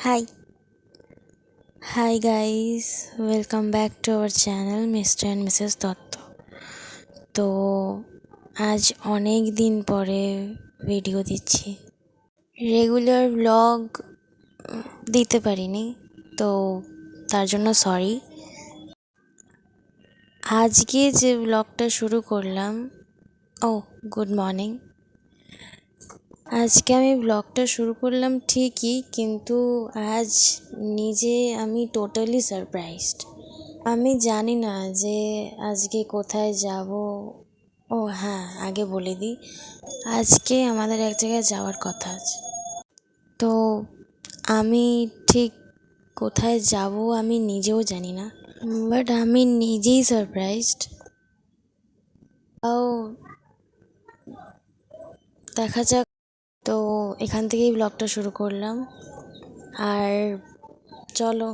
Hi, hi guys, welcome back to our channel Mr. and Mrs. Dutta. তো আজ অনেক দিন পরে ভিডিও দিচ্ছি। রেগুলার ব্লগ দিতে পারিনি, তো তার জন্য সরি। আজকে যে ব্লগটা শুরু করলাম, গুড মর্নিং। আজকে আমি ব্লগটা শুরু করলাম ঠিকই, কিন্তু আজ নিজে আমি টোটালি সারপ্রাইজড। আমি জানি না যে আজকে কোথায় যাব। হ্যাঁ, আগে বলে দিই, আজকে আমাদের এক জায়গায় যাওয়ার কথা আছে। তো আমি ঠিক কোথায় যাব আমি নিজেও জানি না, বাট আমি নিজেই সারপ্রাইজড। তাও দেখা যাক। তো এখান থেকেই ব্লগটা শুরু করলাম। আর চলো,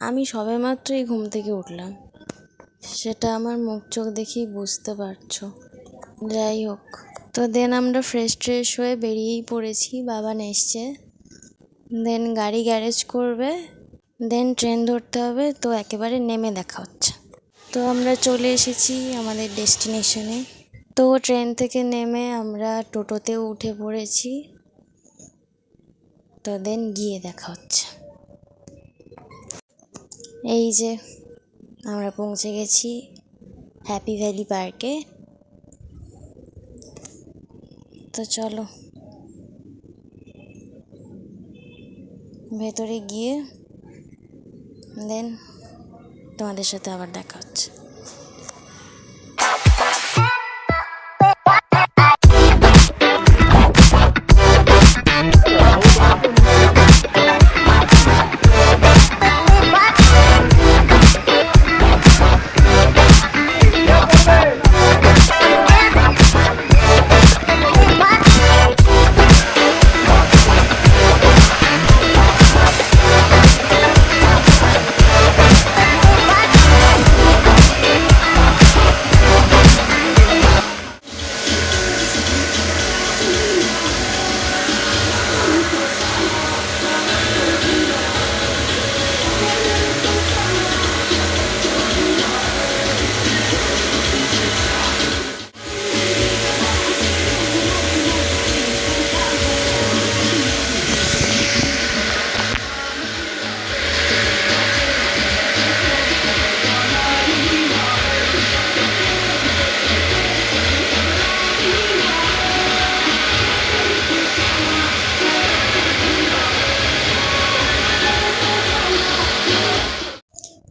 আমি সবেমাত্রই ঘুম থেকে উঠলাম, সেটা আমার মুখ চোখ দেখেই বুঝতে পারছো। যাই হোক, তো দেন আমরা ফ্রেশ হয়ে বেরিয়েই পড়েছি। বাবান এসছে, দেন গাড়ি গ্যারেজ করবে, দেন ট্রেন ধরতে হবে। তো একেবারে নেমে দেখা হচ্ছে। তো আমরা চলে এসেছি আমাদের ডেস্টিনেশনে। তো ট্রেন থেকে নেমে আমরা টোটোতেও উঠে পড়েছি। তো দেন গিয়ে দেখা হচ্ছে। এই যে আমরা পৌঁছে গেছি হ্যাপি ভ্যালি পার্কে। তো চলো ভেতরে গিয়ে দেন তোমাদের সাথে আবার দেখা হচ্ছে।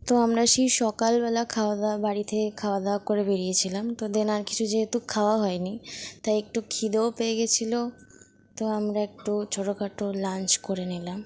তো আমরা সেই সকালবেলা বাড়ি থেকে খাওয়া দাওয়া করে বেরিয়েছিলাম। তো দেন আর কিছু যেহেতু খাওয়া হয়নি, তাই একটু খিদেও পেয়ে গেছিলো। তো আমরা একটু ছোটোখাটো লাঞ্চ করে নিলাম।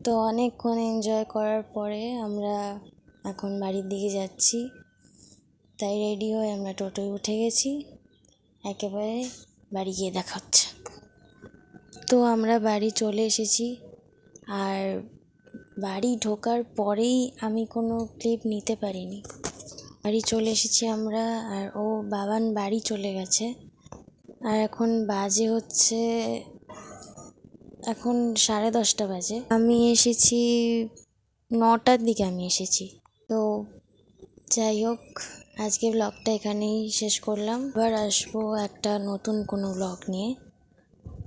তো অনেকক্ষণ এনজয় করার পরে আমরা এখন বাড়ির দিকে যাচ্ছি। তাই রেডি হয়ে আমরা টোটোয় উঠে গেছি, একেবারে বাড়ি গিয়ে দেখা হচ্ছে। তো আমরা বাড়ি চলে এসেছি। আর বাড়ি ঢোকার পরেই আমি কোনো ক্লিপ নিতে পারিনি। বাড়ি চলে এসেছি আমরা, আর বাবান বাড়ি চলে গেছে। আর এখন বাজে হচ্ছে, এখন 10:30 বাজে। আমি এসেছি 9টার দিকে আমি এসেছি। তো যাই হোক, আজকে ব্লগটা এখানেই শেষ করলাম। আবার আসবো একটা নতুন কোনো ব্লগ নিয়ে।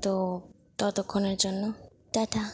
তো ততক্ষণের জন্য টাটা।